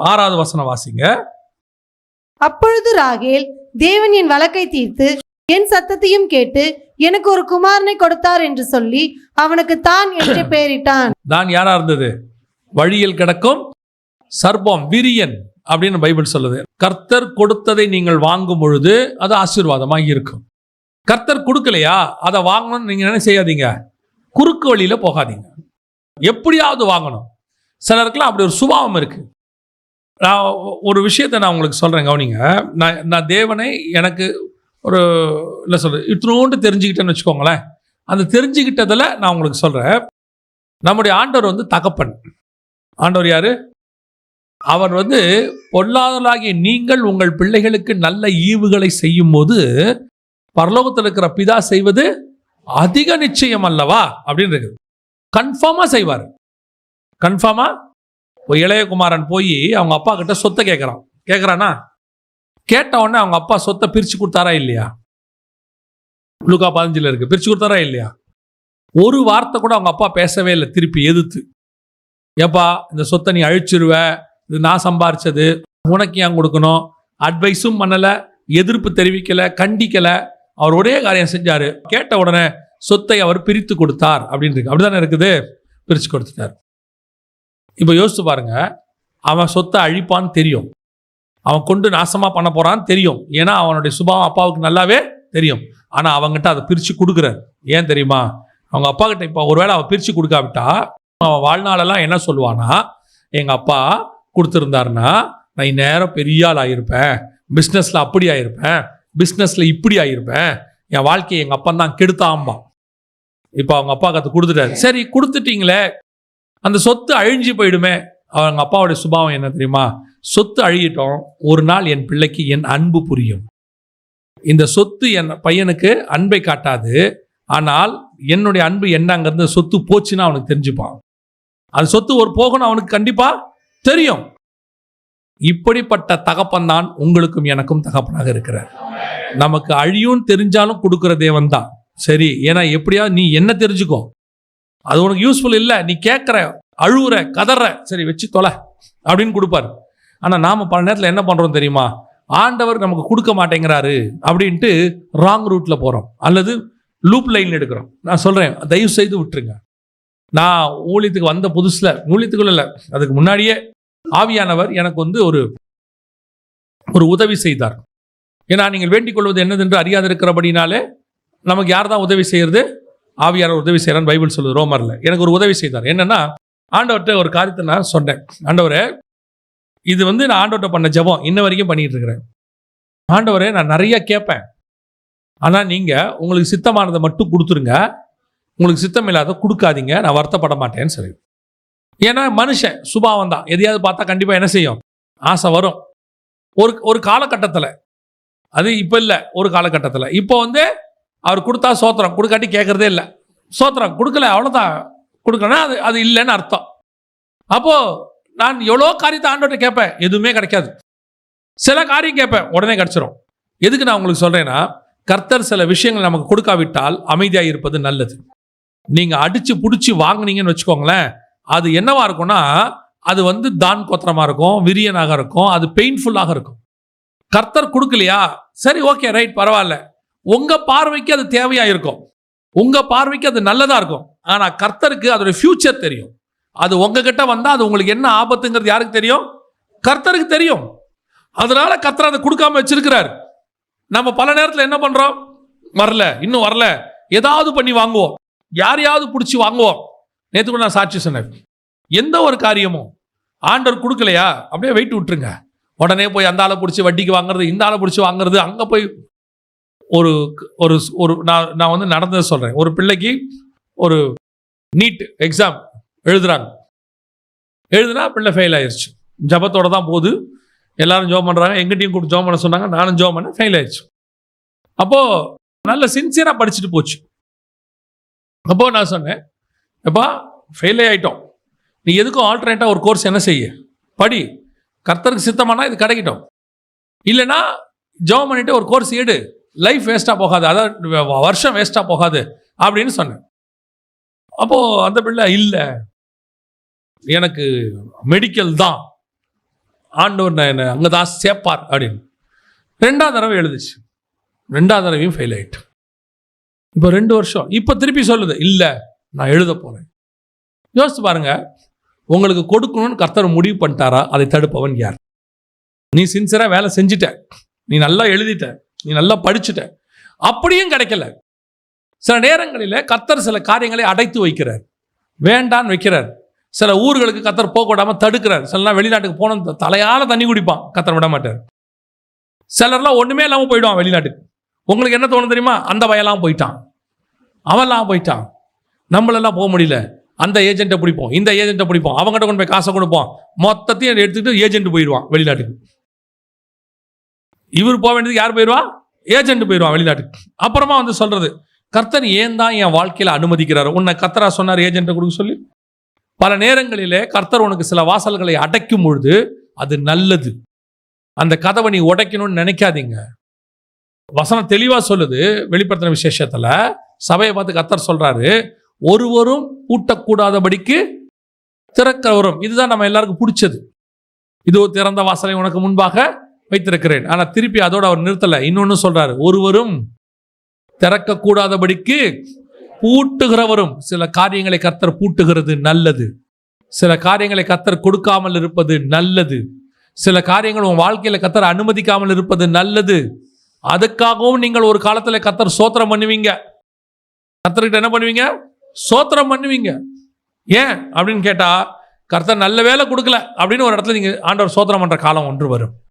6வது வசனம் வாசிங்க. அப்பொழுது ராகேல், தேவன் என் வழக்கை தீர்த்து என் சத்தத்தையும் கேட்டு எனக்கு ஒரு குமாரனை கொடுத்தார் என்று சொல்லி அவனுக்கு தான் என்று பெயரிட்டான். தான் யாரா இருந்தது? வழியில் கிடக்கும் சர்ப்பம், விரியன் அப்படின்னு பைபிள் சொல்லுது. கர்த்தர் கொடுத்ததை நீங்கள் வாங்கும் பொழுது அது ஆசீர்வாதமாக இருக்கும். கர்த்தர் கொடுக்கலையா, அதை வாங்கணும்னு நீங்க என்ன செய்யாதீங்க, குறுக்கு வழியில போகாதீங்க, எப்படியாவது வாங்கணும். சிலருக்குலாம் அப்படி ஒரு சுபாவம் இருக்கு. நான் ஒரு விஷயத்தை நான் உங்களுக்கு சொல்றேன், கவனிங்க. நான் தேவனை எனக்கு ஒரு இல்லை சொல்றேன் இத்தனோண்டு தெரிஞ்சுக்கிட்டேன்னு வச்சுக்கோங்களேன். அந்த தெரிஞ்சுக்கிட்டதில் நான் உங்களுக்கு சொல்றேன், நம்முடைய ஆண்டவர் வந்து தகப்பன். ஆண்டவர் யாரு? அவர் வந்து பொல்லாதலாகிய நீங்கள் உங்கள் பிள்ளைகளுக்கு நல்ல ஈவுகளை செய்யும் போது பரலோகத்தில் இருக்கிற பிதா செய்வது அதிக நிச்சயம் அல்லவா அப்படின்னு இருக்குது. கன்ஃபார்மா செய்வார். கன்ஃபார்மா. இளையகுமாரன் போய் அவங்க அப்பா கிட்ட சொத்தை கேட்கறானா? கேட்ட உடனே அவங்க அப்பா சொத்தை பிரிச்சு கொடுத்தாரா இல்லையா? லூக்கா 15 இருக்கு. பிரிச்சு கொடுத்தாரா இல்லையா? ஒரு வார்த்தை கூட அவங்க அப்பா பேசவே இல்லை. திருப்பி எதிர்த்து, ஏப்பா இந்த சொத்தை நீ அழிச்சிருவ, இது நான் சம்பாரிச்சது, உனக்கு ஏன் கொடுக்கணும், அட்வைஸும் பண்ணல, எதிர்ப்பு தெரிவிக்கல, கண்டிக்கல. அவர் ஒரே காரியம் செஞ்சாரு. கேட்ட உடனே சொத்தை அவர் பிரித்து கொடுத்தார் அப்படின்னு இருக்கு. அப்படிதானே இருக்குது? பிரிச்சு கொடுத்துட்டார். இப்போ யோசிச்சு பாருங்க, அவன் சொத்தை அழிப்பான்னு தெரியும், அவன் கொண்டு நாசமா பண்ண போறான்னு தெரியும். ஏன்னா அவனுடைய சுபாவம் அப்பாவுக்கு நல்லாவே தெரியும். ஆனா அவங்ககிட்ட அதை பிரிச்சு கொடுக்குறார். ஏன் தெரியுமா? அவங்க அப்பா கிட்ட இப்போ ஒருவேளை அவன் பிரிச்சு கொடுக்காவிட்டா அவன் வாழ்நாளெல்லாம் என்ன சொல்லுவானா, எங்க அப்பா கொடுத்துருந்தாருன்னா நான் இந்நேரம் பெரிய ஆள் ஆகியிருப்பேன், பிஸ்னஸ்ல அப்படி ஆகியிருப்பேன், பிஸ்னஸ்ல இப்படி ஆகியிருப்பேன், என் வாழ்க்கையை எங்க அப்பா தான் கெடுத்தாம்பான். இப்போ அவங்க அப்பா அதை கொடுத்துட்டாரு. சரி கொடுத்துட்டீங்களே, அந்த சொத்து அழிஞ்சு போயிடுமே. அவங்க அப்பாவுடைய சுபாவம் என்ன தெரியுமா? சொத்து அழியிட்டோம், ஒரு நாள் என் பிள்ளைக்கு என் அன்பு புரியும். இந்த சொத்து என் பையனுக்கு அன்பை காட்டாது, ஆனால் என்னுடைய அன்பு என்னங்கிறது சொத்து போச்சுன்னா அவனுக்கு தெரிஞ்சுப்பான். அது சொத்து ஒரு போகணும் அவனுக்கு கண்டிப்பா தெரியும். இப்படிப்பட்ட தகப்பன் தான் உங்களுக்கும் எனக்கும் தகப்பனாக இருக்கிறார். நமக்கு அழியும் தெரிஞ்சாலும் கொடுக்கிற தேவன் தான். சரி, ஏன்னா எப்படியாவது நீ என்ன தெரிஞ்சுக்கோ, அது உனக்கு யூஸ்ஃபுல் இல்லை, நீ கேட்குற, அழுவுற, கதற, சரி வச்சு தொலை அப்படின்னு கொடுப்பாரு. ஆனால் நாம் பல நேரத்தில் என்ன பண்ணுறோம் தெரியுமா? ஆண்டவர் நமக்கு கொடுக்க மாட்டேங்கிறாரு அப்படின்ட்டு ராங் ரூட்டில் போகிறோம், அல்லது லூப் லைன் எடுக்கிறோம். நான் சொல்கிறேன், தயவு செய்து விட்டுருங்க. நான் ஊழியத்துக்கு வந்த புதுசில், ஊழியத்துக்குள்ள இல்லை, அதுக்கு முன்னாடியே ஆவியானவர் எனக்கு வந்து ஒரு உதவி செய்தார். ஏன்னா நீங்கள் வேண்டிக் கொள்வது என்னதென்று அறியாது இருக்கிறபடினாலே நமக்கு யார் தான் உதவி செய்யறது? ஆவியானவர் உதவி செய்யறான்னு பைபிள் சொல்லுது ரோமர்ல. எனக்கு ஒரு உதவி செய்தார். என்னன்னா, ஆண்டவர்கிட்ட ஒரு காரியத்தை நான் சொன்னேன். ஆண்டவரே, இது வந்து நான் ஆண்டவர்கிட்ட பண்ண ஜெபம் இன்ன வரைக்கும் பண்ணிட்டு இருக்கிறேன். ஆண்டவரே, நான் நிறைய கேட்பேன், ஆனால் நீங்கள் உங்களுக்கு சித்தமானதை மட்டும் கொடுத்துருங்க, உங்களுக்கு சித்தம் இல்லாத கொடுக்காதீங்க, நான் வருத்தப்பட மாட்டேன்னு சொல்லி. ஏன்னா மனுஷன் சுபாவம் தான், எதையாவது பார்த்தா கண்டிப்பாக என்ன செய்யும்? ஆசை வரும். ஒரு காலகட்டத்தில், அது இப்போ இல்லை, ஒரு காலகட்டத்தில் இப்போ வந்து அவர் கொடுத்தா சோத்திரம், கொடுக்காட்டி கேட்கறதே இல்லை. சோத்திரம் கொடுக்கல, அவ்வளோதான். கொடுக்கலன்னா அது இல்லைன்னு அர்த்தம். அப்போது நான் எவ்வளோ காரியத்தை ஆண்டவர்கிட்ட கேட்பேன், எதுவுமே கிடைக்காது. சில காரியம் கேட்பேன், உடனே கிடைச்சிரும். எதுக்கு நான் உங்களுக்கு சொல்கிறேன்னா, கர்த்தர் சில விஷயங்கள் நமக்கு கொடுக்காவிட்டால் அமைதியாக இருப்பது நல்லது. நீங்கள் அடித்து பிடிச்சி வாங்கினீங்கன்னு வச்சுக்கோங்களேன், அது என்னவா இருக்கும்னா, அது வந்து தான் கொத்திரமாக இருக்கும், விரியனாக இருக்கும், அது பெயின்ஃபுல்லாக இருக்கும். கர்த்தர் கொடுக்கலையா, சரி ஓகே ரைட் பரவாயில்ல, உங்கள் பார்வைக்கு அது தேவையாக இருக்கும், உங்கள் பார்வைக்கு அது நல்லதாக இருக்கும். ஆனால் கர்த்தருக்கு அதோட ஃபியூச்சர் தெரியும். அது உங்ககிட்ட வந்தால் அது உங்களுக்கு என்ன ஆபத்துங்கிறது யாருக்கு தெரியும்? கர்த்தருக்கு தெரியும். அதனால கர்த்தர் அதை கொடுக்காம வச்சிருக்கிறார். நம்ம பல நேரத்தில் என்ன பண்ணுறோம்? வரல, இன்னும் வரல, ஏதாவது பண்ணி வாங்குவோம், யாரையாவது பிடிச்சி வாங்குவோம். நேற்று கூட நான் சாட்சி சொன்னேன், எந்த ஒரு காரியமும் ஆண்டவர் கொடுக்கலையா அப்படியே வெயிட் விட்டுருங்க. உடனே போய் அந்த ஆளை பிடிச்சி வட்டிக்கு வாங்குறது, இந்த ஆளை பிடிச்சி வாங்குறது, அங்கே போய் ஒரு ஒரு ஒரு நான் வந்து நடந்ததை சொல்கிறேன். ஒரு பிள்ளைக்கு ஒரு நீட் எக்ஸாம் எழுதுனா பிள்ளை ஃபெயில் ஆயிடுச்சு. ஜபத்தோட தான் போகுது, எல்லாரும் ஜோம் பண்ணுறாங்க, எங்கிட்டையும் கூப்பிட்டு ஜோம் பண்ண சொன்னாங்க, நானும் ஜோம் பண்ண, ஃபெயில் ஆயிடுச்சு. அப்போது நல்ல சின்சியராக படிச்சுட்டு போச்சு. அப்போது நான் சொன்னேன், எப்பா ஃபெயிலே ஆகிட்டோம், நீ எதுக்கும் ஆல்டர்னேட்டாக ஒரு கோர்ஸ் என்ன செய்ய, படி, கர்த்தருக்கு சித்தமானா இது கிடைக்கட்டும், இல்லைன்னா ஜோம் பண்ணிட்டு ஒரு கோர்ஸ் எடு, லைஃப் வேஸ்ட்டாக போகாது, அதாவது வருஷம் வேஸ்ட்டாக போகாது அப்படின்னு சொன்னேன். அப்போது அந்த பிள்ளை இல்லை எனக்கு மெடிக்கல் தான் ஆண்டவர் என்ன அங்கதான் சேர்ப்பார் அப்படின்னு. 2வது தடவை எழுதுச்சு, 2வது தடவையும் ஃபெயில் ஆயிட்டு. இப்போ 2 வருஷம், இப்போ திருப்பி சொல்லுது இல்லை நான் எழுத போறேன். யோசிச்சு பாருங்க, உங்களுக்கு கொடுக்கணும்னு கர்த்தர் முடிவு பண்ணிட்டாரா? அதை தடுப்பவன் யார்? நீ சின்சியரா வேலை செஞ்சுட்ட, நீ நல்லா எழுதிட்ட, நீ நல்லா படிச்சுட்ட, அப்படியும் கிடைக்கல. சில நேரங்களில் கர்த்தர் சில காரியங்களை அடைத்து வைக்கிறார், வேண்டான்னு வைக்கிறார். சில ஊர்களுக்கு கர்த்தர் போக விடாம தடுக்கிறார். சிலலாம் வெளிநாட்டுக்கு போன தலையால தண்ணி குடிப்பான், கர்த்தர் விட மாட்டார். சிலர்லாம் ஒண்ணுமே இல்லாம போயிடுவான் வெளிநாட்டுக்கு. உங்களுக்கு என்ன தோணும் தெரியுமா? அந்த வயலாம் போயிட்டான், அவன்லாம் போயிட்டான், நம்மளெல்லாம் போக முடியல, அந்த ஏஜென்ட்டை பிடிப்போம், இந்த ஏஜென்ட்டை பிடிப்போம், அவங்ககிட்ட கொண்டு போய் காசை கொடுப்போம், மொத்தத்தையும் எடுத்துக்கிட்டு ஏஜென்ட் போயிடுவான் வெளிநாட்டுக்கு. இவர் போக வேண்டியது யார் போயிடுவா? ஏஜென்ட் போயிடுவான் வெளிநாட்டுக்கு. அப்புறமா வந்து சொல்றது, கர்த்தர் ஏன் தான் என் வாழ்க்கையில் அனுமதிக்கிறார்? உன்னை கர்த்தரா சொன்னார் ஏஜென்ட்டை கொடுக்க சொல்லி? பல நேரங்களிலே கர்த்தர் உனக்கு சில வாசல்களை அடைக்கும் பொழுது அது நல்லது. அந்த கதவை நீ உடைக்கணும்னு நினைக்காதீங்க. வசனம் தெளிவா சொல்லுது. வெளிப்படுத்தின விசேஷத்துல சபையை பார்த்து கர்த்தர் சொல்றாரு, ஒருவரும் பூட்டக்கூடாதபடிக்கு திறக்கிறவரும். இதுதான் நம்ம எல்லாருக்கும் பிடிச்சது. இதோ திறந்த வாசலை உனக்கு முன்பாக வைத்திருக்கிறேன். ஆனா திருப்பி அதோட அவர் நிறுத்தல, இன்னொன்னு சொல்றாரு, ஒருவரும் திறக்க கூடாதபடிக்கு பூட்டுகிறவரும். சில காரியங்களை கர்த்தர் பூட்டுகிறது நல்லது. சில காரியங்களை கர்த்தர் கொடுக்காமல் இருப்பது நல்லது. சில காரியங்கள் உன் வாழ்க்கையில கர்த்தர் அனுமதிக்காமல் இருப்பது நல்லது. அதுக்காகவும் நீங்கள் ஒரு காலத்துல கர்த்தர் ஸ்தோத்திரம் பண்ணுவீங்க. கர்த்தர்கிட்ட என்ன பண்ணுவீங்க? ஸ்தோத்திரம் பண்ணுவீங்க. ஏன் அப்படின்னு கேட்டா, கர்த்தர் நல்ல வேலை கொடுக்கல அப்படின்னு ஒரு இடத்துல நீங்க ஆண்டவர் ஸ்தோத்திரம் பண்ற காலம் ஒன்று வரும்.